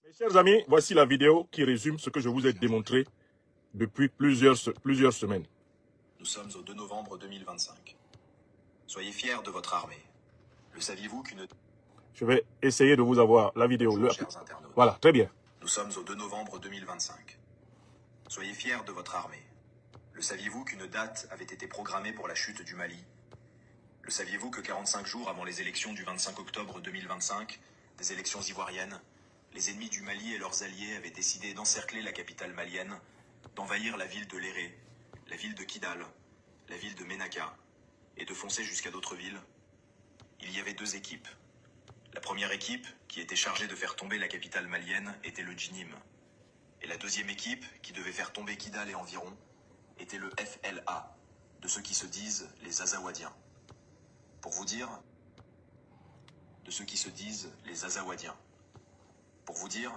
Mes chers amis, voici la vidéo qui résume ce que je vous ai démontré depuis plusieurs semaines. Nous sommes au 2 novembre 2025. Soyez fiers de votre armée. Le saviez-vous qu'une... Je vais essayer de vous avoir la vidéo. Bonjour, chers internautes. Voilà, très bien. Nous sommes au 2 novembre 2025. Soyez fiers de votre armée. Le saviez-vous qu'une date avait été programmée pour la chute du Mali? Le saviez-vous que 45 jours avant les élections du 25 octobre 2025, des élections ivoiriennes, les ennemis du Mali et leurs alliés avaient décidé d'encercler la capitale malienne, d'envahir la ville de Léré, la ville de Kidal, la ville de Ménaka, et de foncer jusqu'à d'autres villes? Il y avait deux équipes. La première équipe, qui était chargée de faire tomber la capitale malienne, était le Djinim. Et la deuxième équipe, qui devait faire tomber Kidal et environ, était le FLA, de ceux qui se disent les Azawadiens. Pour vous dire, de ceux qui se disent les Azawadiens. Pour vous dire,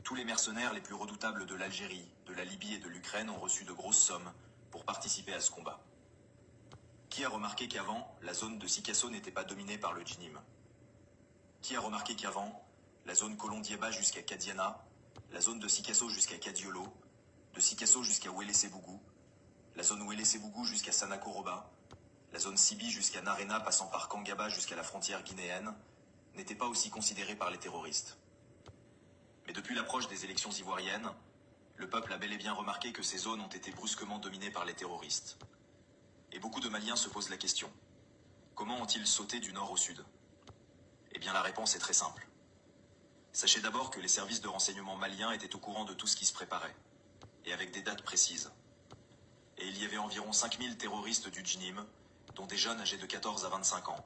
tous les mercenaires les plus redoutables de l'Algérie, de la Libye et de l'Ukraine ont reçu de grosses sommes pour participer à ce combat. Qui a remarqué qu'avant, la zone de Sikasso n'était pas dominée par le Djinim? Qui a remarqué qu'avant, la zone Kolondieba jusqu'à Kadiana, la zone de Sikasso jusqu'à Kadiolo, de Sikasso jusqu'à Ouélé-Sébougou, la zone Ouélé-Sébougou jusqu'à Sanakoroba, la zone Sibi jusqu'à Narena passant par Kangaba jusqu'à la frontière guinéenne, n'était pas aussi considérée par les terroristes. Mais depuis l'approche des élections ivoiriennes, le peuple a bel et bien remarqué que ces zones ont été brusquement dominées par les terroristes. Et beaucoup de Maliens se posent la question. Comment ont-ils sauté du nord au sud? Eh bien la réponse est très simple. Sachez d'abord que les services de renseignement maliens étaient au courant de tout ce qui se préparait, et avec des dates précises. Et il y avait environ 5000 terroristes du Djinim, dont des jeunes âgés de 14 à 25 ans,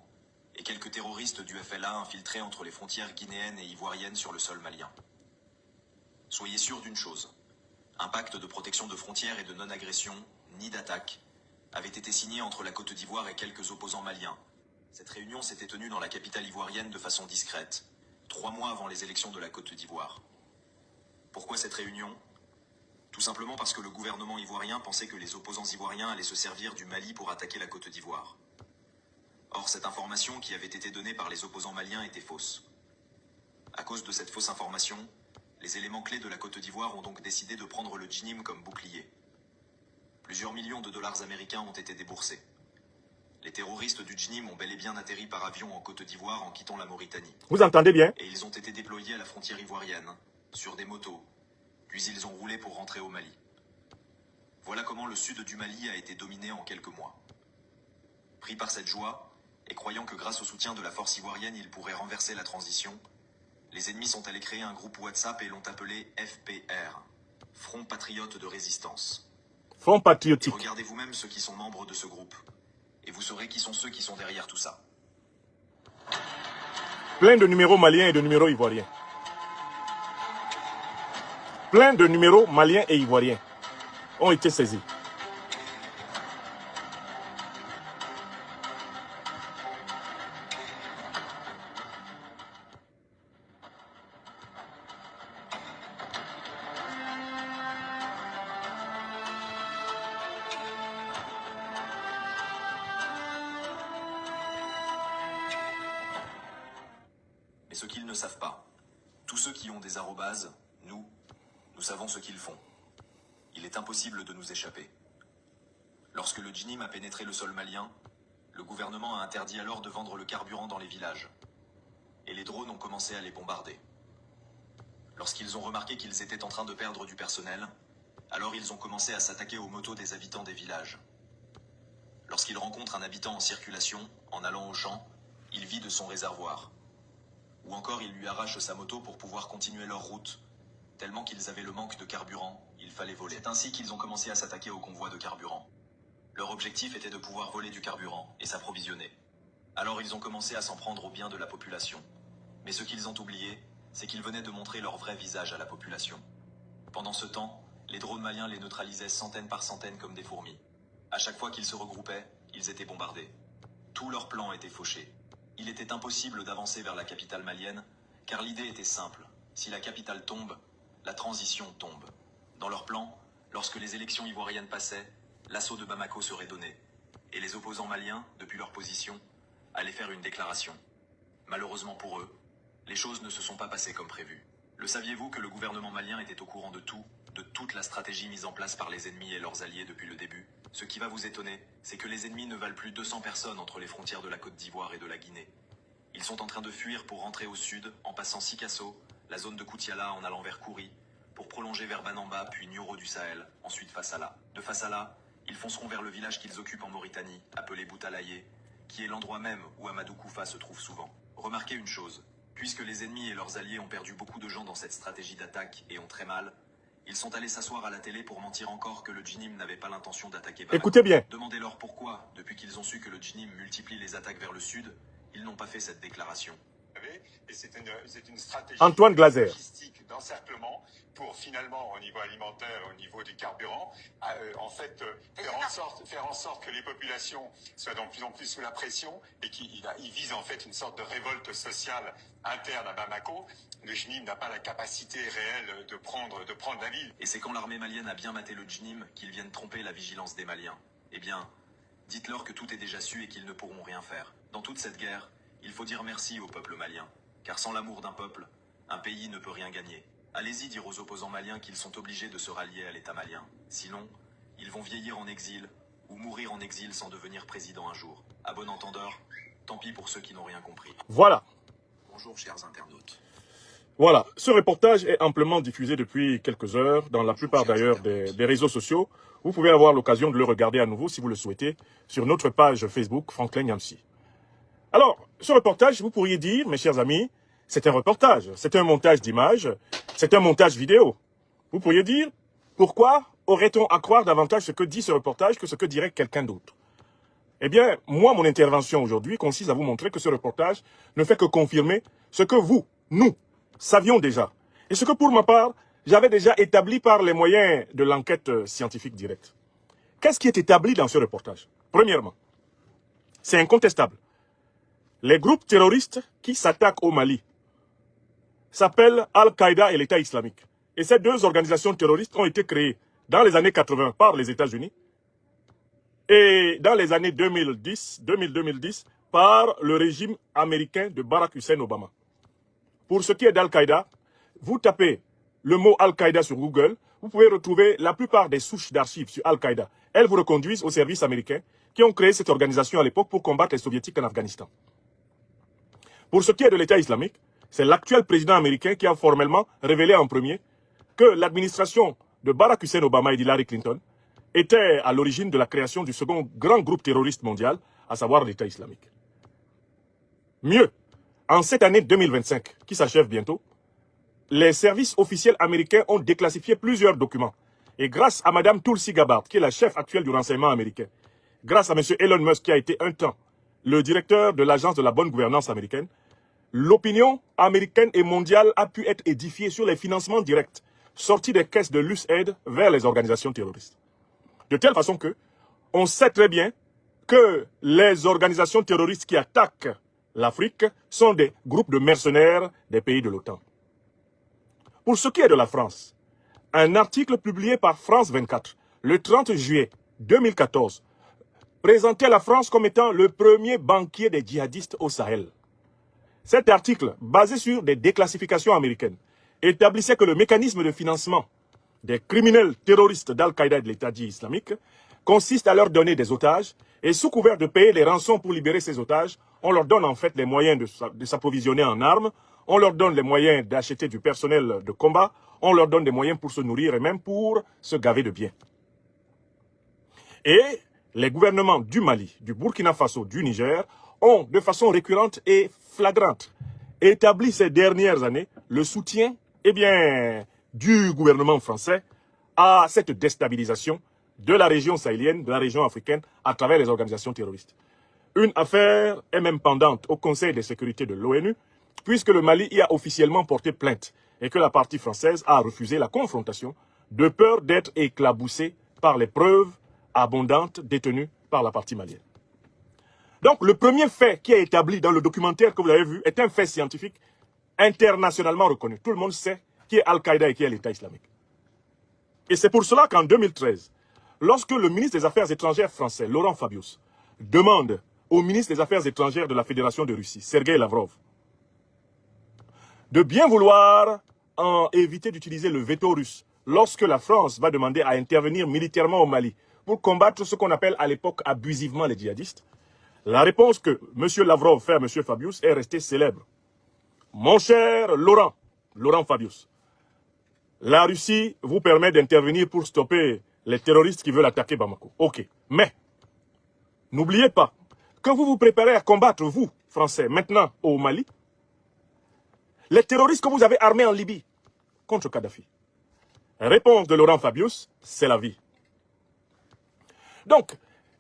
et quelques terroristes du FLA infiltrés entre les frontières guinéennes et ivoiriennes sur le sol malien. Soyez sûrs d'une chose, un pacte de protection de frontières et de non-agression, ni d'attaque, avait été signé entre la Côte d'Ivoire et quelques opposants maliens. Cette réunion s'était tenue dans la capitale ivoirienne de façon discrète, 3 mois avant les élections de la Côte d'Ivoire. Pourquoi cette réunion? Tout simplement parce que le gouvernement ivoirien pensait que les opposants ivoiriens allaient se servir du Mali pour attaquer la Côte d'Ivoire. Or, cette information qui avait été donnée par les opposants maliens était fausse. À cause de cette fausse information, les éléments clés de la Côte d'Ivoire ont donc décidé de prendre le Djinim comme bouclier. Plusieurs millions de dollars américains ont été déboursés. Les terroristes du Djinim ont bel et bien atterri par avion en Côte d'Ivoire en quittant la Mauritanie. Vous entendez bien? Et ils ont été déployés à la frontière ivoirienne, sur des motos, puis ils ont roulé pour rentrer au Mali. Voilà comment le sud du Mali a été dominé en quelques mois. Pris par cette joie, et croyant que grâce au soutien de la force ivoirienne ils pourraient renverser la transition, les ennemis sont allés créer un groupe WhatsApp et l'ont appelé FPR, Front Patriote de Résistance. Front Et patriotique. regardez vous-même ceux qui sont membres de ce groupe, et vous saurez qui sont ceux qui sont derrière tout ça. Plein de numéros maliens et de numéros ivoiriens. Plein de numéros maliens et ivoiriens ont été saisis. Mais ce qu'ils ne savent pas, tous ceux qui ont des arrobases, nous savons ce qu'ils font. Il est impossible de nous échapper. Lorsque le Djinim a pénétré le sol malien, le gouvernement a interdit alors de vendre le carburant dans les villages. Et les drones ont commencé à les bombarder. Lorsqu'ils ont remarqué qu'ils étaient en train de perdre du personnel, alors ils ont commencé à s'attaquer aux motos des habitants des villages. Lorsqu'ils rencontrent un habitant en circulation, en allant au champ, il vide son réservoir. Ou encore ils lui arrachent sa moto pour pouvoir continuer leur route. Tellement qu'ils avaient le manque de carburant, il fallait voler. C'est ainsi qu'ils ont commencé à s'attaquer aux convois de carburant. Leur objectif était de pouvoir voler du carburant et s'approvisionner. Alors ils ont commencé à s'en prendre aux biens de la population. Mais ce qu'ils ont oublié, c'est qu'ils venaient de montrer leur vrai visage à la population. Pendant ce temps, les drones maliens les neutralisaient centaines par centaines comme des fourmis. À chaque fois qu'ils se regroupaient, ils étaient bombardés. Tout leur plan était fauché. Il était impossible d'avancer vers la capitale malienne, car l'idée était simple. Si la capitale tombe, la transition tombe. Dans leur plan, lorsque les élections ivoiriennes passaient, l'assaut de Bamako serait donné, et les opposants maliens, depuis leur position, allaient faire une déclaration. Malheureusement pour eux, les choses ne se sont pas passées comme prévu. Le saviez-vous que le gouvernement malien était au courant de tout, de toute la stratégie mise en place par les ennemis et leurs alliés depuis le début? Ce qui va vous étonner, c'est que les ennemis ne valent plus 200 personnes entre les frontières de la Côte d'Ivoire et de la Guinée. Ils sont en train de fuir pour rentrer au sud, en passant Sikasso, la zone de Koutiala en allant vers Kouri, pour prolonger vers Banamba puis Nioro du Sahel, ensuite Fassala. De Fassala, ils fonceront vers le village qu'ils occupent en Mauritanie, appelé Boutalaye, qui est l'endroit même où Amadou Koufa se trouve souvent. Remarquez une chose, puisque les ennemis et leurs alliés ont perdu beaucoup de gens dans cette stratégie d'attaque et ont très mal, ils sont allés s'asseoir à la télé pour mentir encore que le Djinim n'avait pas l'intention d'attaquer Bamako. Écoutez bien. Demandez-leur pourquoi, depuis qu'ils ont su que le Djinim multiplie les attaques vers le sud, ils n'ont pas fait cette déclaration. Et c'est une stratégie Antoine Glaser. logistique d'encerclement pour finalement, au niveau alimentaire, au niveau du carburant, en fait, faire en sorte que les populations soient de plus en plus sous la pression et qu'ils visent en fait une sorte de révolte sociale interne à Bamako. Le Djinim n'a pas la capacité réelle de prendre la ville. Et c'est quand l'armée malienne a bien maté le Djinim qu'ils viennent tromper la vigilance des Maliens. Eh bien, dites-leur que tout est déjà su et qu'ils ne pourront rien faire. Dans toute cette guerre, il faut dire merci au peuple malien, car sans l'amour d'un peuple, un pays ne peut rien gagner. Allez-y dire aux opposants maliens qu'ils sont obligés de se rallier à l'État malien. Sinon, ils vont vieillir en exil ou mourir en exil sans devenir président un jour. À bon entendeur, tant pis pour ceux qui n'ont rien compris. Voilà. Bonjour chers internautes. Voilà. Ce reportage est amplement diffusé depuis quelques heures, dans la plupart d'ailleurs des réseaux sociaux. Vous pouvez avoir l'occasion de le regarder à nouveau si vous le souhaitez sur notre page Facebook Franklin Yamsi. Alors, ce reportage, vous pourriez dire, mes chers amis, c'est un reportage, c'est un montage d'images, c'est un montage vidéo. Vous pourriez dire, pourquoi aurait-on à croire davantage ce que dit ce reportage que ce que dirait quelqu'un d'autre? Eh bien, moi, mon intervention aujourd'hui consiste à vous montrer que ce reportage ne fait que confirmer ce que vous, nous, savions déjà. Et ce que, pour ma part, j'avais déjà établi par les moyens de l'enquête scientifique directe. Qu'est-ce qui est établi dans ce reportage? Premièrement, c'est incontestable. Les groupes terroristes qui s'attaquent au Mali s'appellent Al-Qaïda et l'État islamique. Et ces deux organisations terroristes ont été créées dans les années 80 par les États-Unis et dans les années 2010 par le régime américain de Barack Hussein Obama. Pour ce qui est d'Al-Qaïda, vous tapez le mot Al-Qaïda sur Google, vous pouvez retrouver la plupart des souches d'archives sur Al-Qaïda. Elles vous reconduisent aux services américains qui ont créé cette organisation à l'époque pour combattre les soviétiques en Afghanistan. Pour ce qui est de l'État islamique, c'est l'actuel président américain qui a formellement révélé en premier que l'administration de Barack Hussein Obama et d'Hillary Clinton était à l'origine de la création du second grand groupe terroriste mondial, à savoir l'État islamique. Mieux, en cette année 2025, qui s'achève bientôt, les services officiels américains ont déclassifié plusieurs documents. Et grâce à Mme Tulsi Gabbard, qui est la chef actuelle du renseignement américain, grâce à M. Elon Musk, qui a été un temps le directeur de l'agence de la bonne gouvernance américaine, l'opinion américaine et mondiale a pu être édifiée sur les financements directs sortis des caisses de l'USAID vers les organisations terroristes. De telle façon que on sait très bien que les organisations terroristes qui attaquent l'Afrique sont des groupes de mercenaires des pays de l'OTAN. Pour ce qui est de la France, un article publié par France 24 le 30 juillet 2014 présentait la France comme étant le premier banquier des djihadistes au Sahel. Cet article, basé sur des déclassifications américaines, établissait que le mécanisme de financement des criminels terroristes d'Al-Qaïda et de l'État dit islamique consiste à leur donner des otages et sous couvert de payer les rançons pour libérer ces otages, on leur donne en fait les moyens de s'approvisionner en armes, on leur donne les moyens d'acheter du personnel de combat, on leur donne des moyens pour se nourrir et même pour se gaver de biens. Et les gouvernements du Mali, du Burkina Faso, du Niger ont, de façon récurrente et flagrante, établi ces dernières années le soutien du gouvernement français à cette déstabilisation de la région sahélienne, de la région africaine, à travers les organisations terroristes. Une affaire est même pendante au Conseil de sécurité de l'ONU, puisque le Mali y a officiellement porté plainte et que la partie française a refusé la confrontation de peur d'être éclaboussée par les preuves abondantes détenues par la partie malienne. Donc, le premier fait qui est établi dans le documentaire que vous avez vu est un fait scientifique internationalement reconnu. Tout le monde sait qui est Al-Qaïda et qui est l'État islamique. Et c'est pour cela qu'en 2013, lorsque le ministre des Affaires étrangères français, Laurent Fabius, demande au ministre des Affaires étrangères de la Fédération de Russie, Sergei Lavrov, de bien vouloir éviter d'utiliser le veto russe lorsque la France va demander à intervenir militairement au Mali pour combattre ce qu'on appelle à l'époque abusivement les djihadistes? La réponse que M. Lavrov fait à M. Fabius est restée célèbre. Mon cher Laurent Fabius, la Russie vous permet d'intervenir pour stopper les terroristes qui veulent attaquer Bamako. Ok, mais n'oubliez pas que vous vous préparez à combattre, vous, Français, maintenant au Mali, les terroristes que vous avez armés en Libye contre Kadhafi. Réponse de Laurent Fabius, c'est la vie. Donc,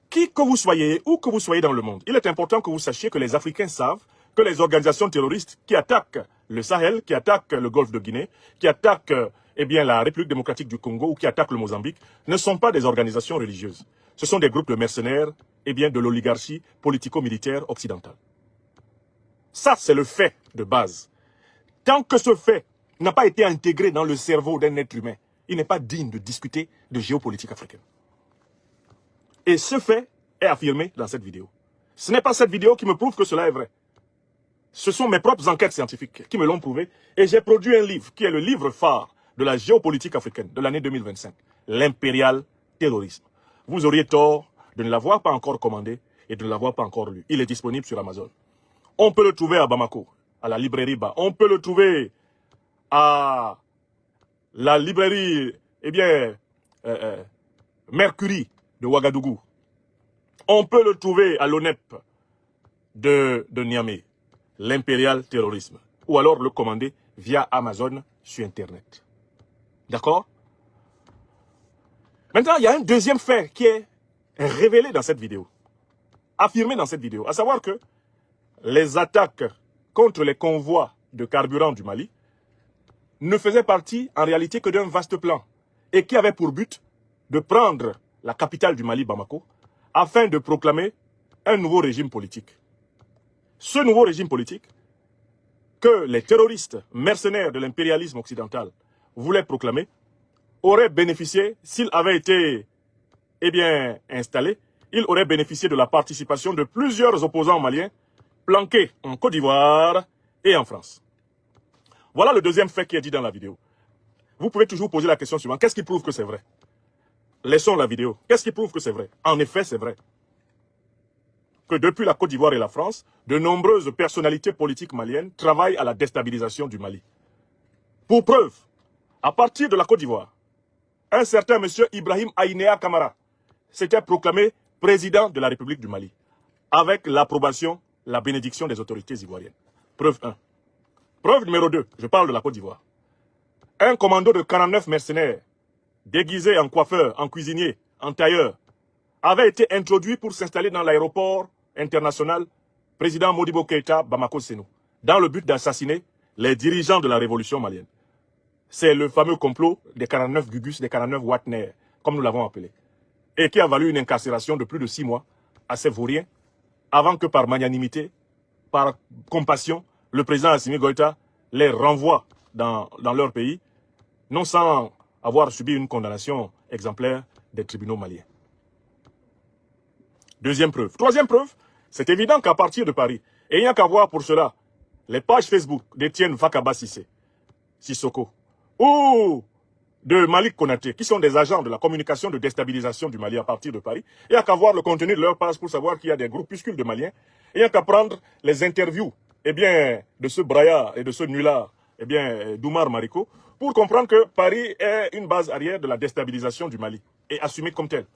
qui que vous soyez, où que vous soyez dans le monde, il est important que vous sachiez que les Africains savent que les organisations terroristes qui attaquent le Sahel, qui attaquent le Golfe de Guinée, qui attaquent la République démocratique du Congo ou qui attaquent le Mozambique, ne sont pas des organisations religieuses. Ce sont des groupes de mercenaires de l'oligarchie politico-militaire occidentale. Ça, c'est le fait de base. Tant que ce fait n'a pas été intégré dans le cerveau d'un être humain, il n'est pas digne de discuter de géopolitique africaine. Et ce fait est affirmé dans cette vidéo. Ce n'est pas cette vidéo qui me prouve que cela est vrai. Ce sont mes propres enquêtes scientifiques qui me l'ont prouvé. Et j'ai produit un livre qui est le livre phare de la géopolitique africaine de l'année 2025. L'impérial terrorisme. Vous auriez tort de ne l'avoir pas encore commandé et de ne l'avoir pas encore lu. Il est disponible sur Amazon. On peut le trouver à Bamako, à la librairie Ba. On peut le trouver à la librairie, Mercury de Ouagadougou. On peut le trouver à l'ONEP de Niamey. L'impérial terrorisme. Ou alors le commander via Amazon sur Internet. D'accord? Maintenant, il y a un deuxième fait qui est révélé dans cette vidéo. Affirmé dans cette vidéo. À savoir que les attaques contre les convois de carburant du Mali ne faisaient partie en réalité que d'un vaste plan. Et qui avait pour but de prendre la capitale du Mali, Bamako, afin de proclamer un nouveau régime politique. Ce nouveau régime politique que les terroristes mercenaires de l'impérialisme occidental voulaient proclamer aurait bénéficié, s'il avait été installé, il aurait bénéficié de la participation de plusieurs opposants maliens planqués en Côte d'Ivoire et en France. Voilà le deuxième fait qui est dit dans la vidéo. Vous pouvez toujours poser la question suivante. Qu'est-ce qui prouve que c'est vrai? Laissons la vidéo. Qu'est-ce qui prouve que c'est vrai? En effet, c'est vrai que depuis la Côte d'Ivoire et la France, de nombreuses personnalités politiques maliennes travaillent à la déstabilisation du Mali. Pour preuve, à partir de la Côte d'Ivoire, un certain monsieur Ibrahim Aïnéa Kamara s'était proclamé président de la République du Mali, avec l'approbation, la bénédiction des autorités ivoiriennes. Preuve 1. Preuve numéro 2, je parle de la Côte d'Ivoire. Un commando de 49 mercenaires, déguisés en coiffeur, en cuisinier, en tailleur, avait été introduit pour s'installer dans l'aéroport international président Modibo Keïta Bamako Sénou, dans le but d'assassiner les dirigeants de la révolution malienne. C'est le fameux complot des 49 Gugus, des 49 Watner, comme nous l'avons appelé, et qui a valu une incarcération de plus de 6 mois à ces vauriens, avant que par magnanimité, par compassion, le président Assimi Goïta les renvoie dans leur pays, non sans avoir subi une condamnation exemplaire des tribunaux maliens. Deuxième preuve. Troisième preuve, c'est évident qu'à partir de Paris, et il n'y a qu'à voir pour cela les pages Facebook d'Étienne Fakaba Sissoko ou de Malik Konaté, qui sont des agents de la communication de déstabilisation du Mali à partir de Paris. Il n'y a qu'à voir le contenu de leur page pour savoir qu'il y a des groupuscules de Maliens. Il n'y a qu'à prendre les interviews de ce Braillard et de ce Nulard, d'Oumar Mariko, pour comprendre que Paris est une base arrière de la déstabilisation du Mali et assumée comme telle.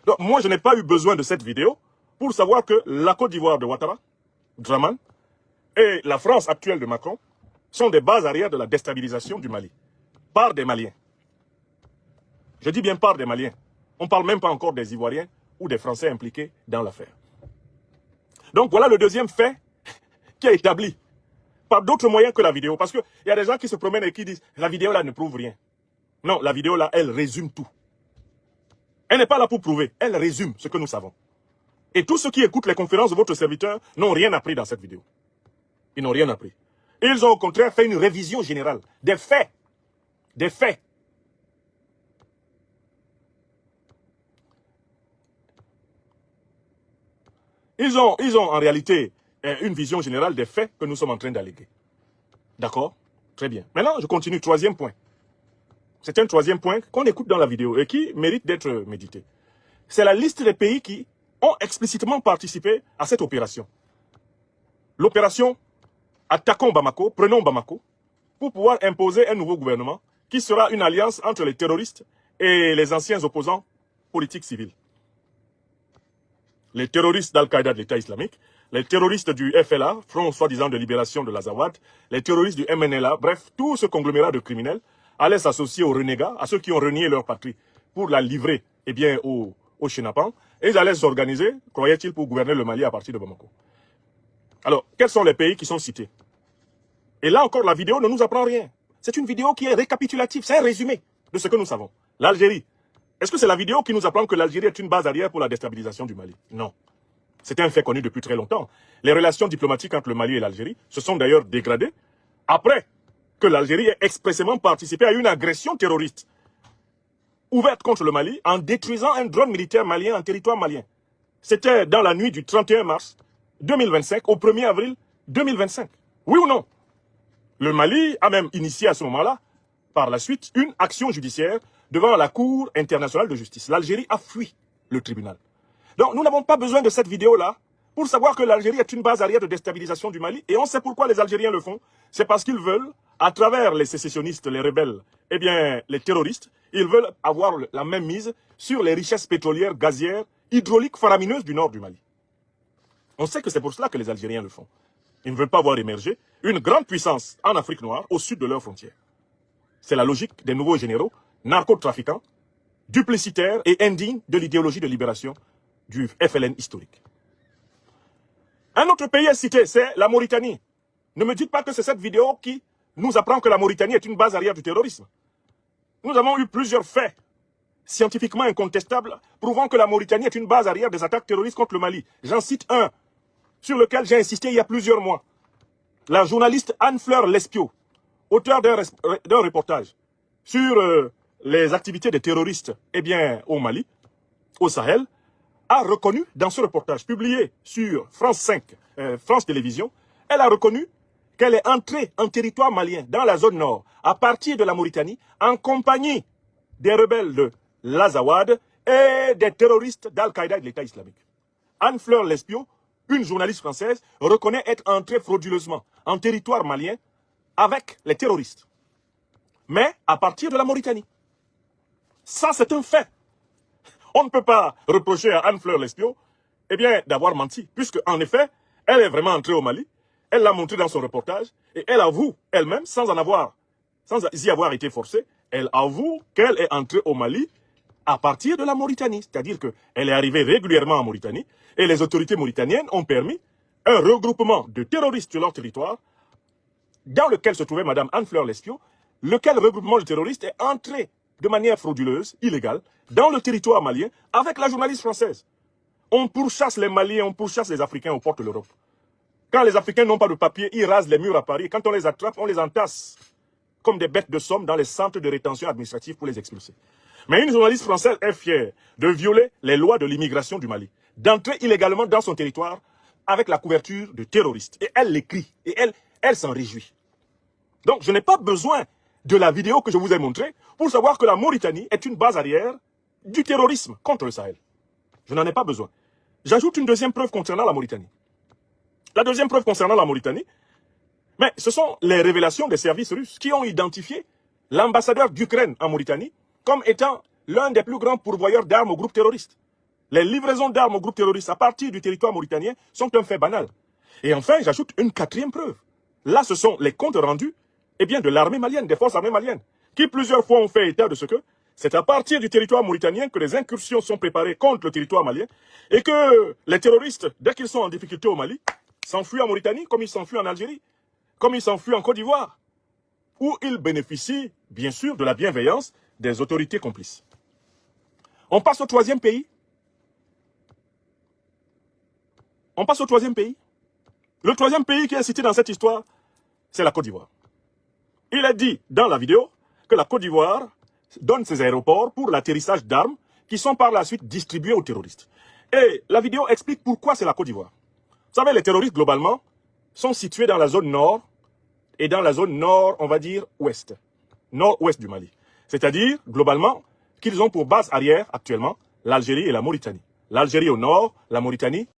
Donc moi, je n'ai pas eu besoin de cette vidéo pour savoir que la Côte d'Ivoire de Ouattara, Draman, et la France actuelle de Macron sont des bases arrière de la déstabilisation du Mali, par des Maliens. Je dis bien par des Maliens. On ne parle même pas encore des Ivoiriens ou des Français impliqués dans l'affaire. Donc voilà le deuxième fait qui est établi par d'autres moyens que la vidéo. Parce qu'il y a des gens qui se promènent et qui disent « la vidéo là ne prouve rien ». Non, la vidéo là, elle résume tout. Elle n'est pas là pour prouver, elle résume ce que nous savons. Et tous ceux qui écoutent les conférences de votre serviteur n'ont rien appris dans cette vidéo. Ils n'ont rien appris. Ils ont au contraire fait une révision générale des faits. Des faits. Ils ont en réalité une vision générale des faits que nous sommes en train d'alléguer. D'accord? Très bien. Maintenant, je continue. Troisième point. C'est un troisième point qu'on écoute dans la vidéo et qui mérite d'être médité. C'est la liste des pays qui ont explicitement participé à cette opération. L'opération Attaquons Bamako, prenons Bamako, pour pouvoir imposer un nouveau gouvernement qui sera une alliance entre les terroristes et les anciens opposants politiques civils. Les terroristes d'Al-Qaïda de l'État islamique, les terroristes du FLA, Front soi-disant de libération de l'Azawad, les terroristes du MNLA, bref, tout ce conglomérat de criminels allait s'associer aux renégats, à ceux qui ont renié leur patrie, pour la livrer aux Chénapans, et ils allaient s'organiser, croyait-il, pour gouverner le Mali à partir de Bamako. Alors, quels sont les pays qui sont cités? Et là encore, la vidéo ne nous apprend rien. C'est une vidéo qui est récapitulative, c'est un résumé de ce que nous savons. L'Algérie. Est-ce que c'est la vidéo qui nous apprend que l'Algérie est une base arrière pour la déstabilisation du Mali? Non. C'est un fait connu depuis très longtemps. Les relations diplomatiques entre le Mali et l'Algérie se sont d'ailleurs dégradées après que l'Algérie ait expressément participé à une agression terroriste ouverte contre le Mali en détruisant un drone militaire malien en territoire malien. C'était dans la nuit du 31 mars 2025 au 1er avril 2025. Oui ou non? Le Mali a même initié à ce moment-là, par la suite, une action judiciaire devant la Cour internationale de justice. L'Algérie a fui le tribunal. Donc nous n'avons pas besoin de cette vidéo-là pour savoir que l'Algérie est une base arrière de déstabilisation du Mali. Et on sait pourquoi les Algériens le font. C'est parce qu'ils veulent, à travers les sécessionnistes, les rebelles, eh bien les terroristes, ils veulent avoir la même mise sur les richesses pétrolières, gazières, hydrauliques, faramineuses du nord du Mali. On sait que c'est pour cela que les Algériens le font. Ils ne veulent pas voir émerger une grande puissance en Afrique noire, au sud de leurs frontières. C'est la logique des nouveaux généraux, narcotrafiquants, duplicitaires et indignes de l'idéologie de libération du FLN historique. Un autre pays à citer, c'est la Mauritanie. Ne me dites pas que c'est cette vidéo qui nous apprend que la Mauritanie est une base arrière du terrorisme. Nous avons eu plusieurs faits scientifiquement incontestables prouvant que la Mauritanie est une base arrière des attaques terroristes contre le Mali. J'en cite un, sur lequel j'ai insisté il y a plusieurs mois. La journaliste Anne-Fleur Lespio, auteur d'un reportage sur les activités des terroristes au Mali, au Sahel, a reconnu dans ce reportage publié sur France 5, France Télévisions, elle a reconnu qu'elle est entrée en territoire malien, dans la zone nord, à partir de la Mauritanie, en compagnie des rebelles de l'Azawad et des terroristes d'Al-Qaïda et de l'État islamique. Anne-Fleur Lespio, une journaliste française, reconnaît être entrée frauduleusement en territoire malien avec les terroristes, mais à partir de la Mauritanie. Ça, c'est un fait. On ne peut pas reprocher à Anne-Fleur Lespio d'avoir menti, puisque en effet, elle est vraiment entrée au Mali, elle l'a montré dans son reportage, et elle avoue elle-même, sans y avoir été forcée, elle avoue qu'elle est entrée au Mali à partir de la Mauritanie. C'est-à-dire qu'elle est arrivée régulièrement en Mauritanie, et les autorités mauritaniennes ont permis un regroupement de terroristes sur leur territoire, dans lequel se trouvait Mme Anne-Fleur Lespio, lequel regroupement de terroristes est entré de manière frauduleuse, illégale, dans le territoire malien, avec la journaliste française. On pourchasse les Maliens, on pourchasse les Africains aux portes de l'Europe. Quand les Africains n'ont pas de papier, ils rasent les murs à Paris. Quand on les attrape, on les entasse comme des bêtes de somme dans les centres de rétention administrative pour les expulser. Mais une journaliste française est fière de violer les lois de l'immigration du Mali, d'entrer illégalement dans son territoire avec la couverture de terroristes. Et elle l'écrit, et elle s'en réjouit. Donc je n'ai pas besoin de la vidéo que je vous ai montrée pour savoir que la Mauritanie est une base arrière du terrorisme contre le Sahel. Je n'en ai pas besoin. J'ajoute une deuxième preuve concernant la Mauritanie. La deuxième preuve concernant la Mauritanie, mais ce sont les révélations des services russes qui ont identifié l'ambassadeur d'Ukraine en Mauritanie comme étant l'un des plus grands pourvoyeurs d'armes au groupe terroriste. Les livraisons d'armes au groupe terroriste à partir du territoire mauritanien sont un fait banal. Et enfin, j'ajoute une quatrième preuve. Là, ce sont les comptes rendus de l'armée malienne, des forces armées maliennes, qui plusieurs fois ont fait état de ce que c'est à partir du territoire mauritanien que les incursions sont préparées contre le territoire malien et que les terroristes, dès qu'ils sont en difficulté au Mali, s'enfuient en Mauritanie comme ils s'enfuient en Algérie, comme ils s'enfuient en Côte d'Ivoire, où ils bénéficient, bien sûr, de la bienveillance des autorités complices. On passe au troisième pays. Le troisième pays qui est cité dans cette histoire, c'est la Côte d'Ivoire. Il est dit dans la vidéo que la Côte d'Ivoire donne ses aéroports pour l'atterrissage d'armes qui sont par la suite distribuées aux terroristes. Et la vidéo explique pourquoi c'est la Côte d'Ivoire. Vous savez, les terroristes, globalement, sont situés dans la zone nord et dans la zone nord, on va dire ouest, nord-ouest du Mali. C'est-à-dire, globalement, qu'ils ont pour base arrière, actuellement, l'Algérie et la Mauritanie. L'Algérie au nord, la Mauritanie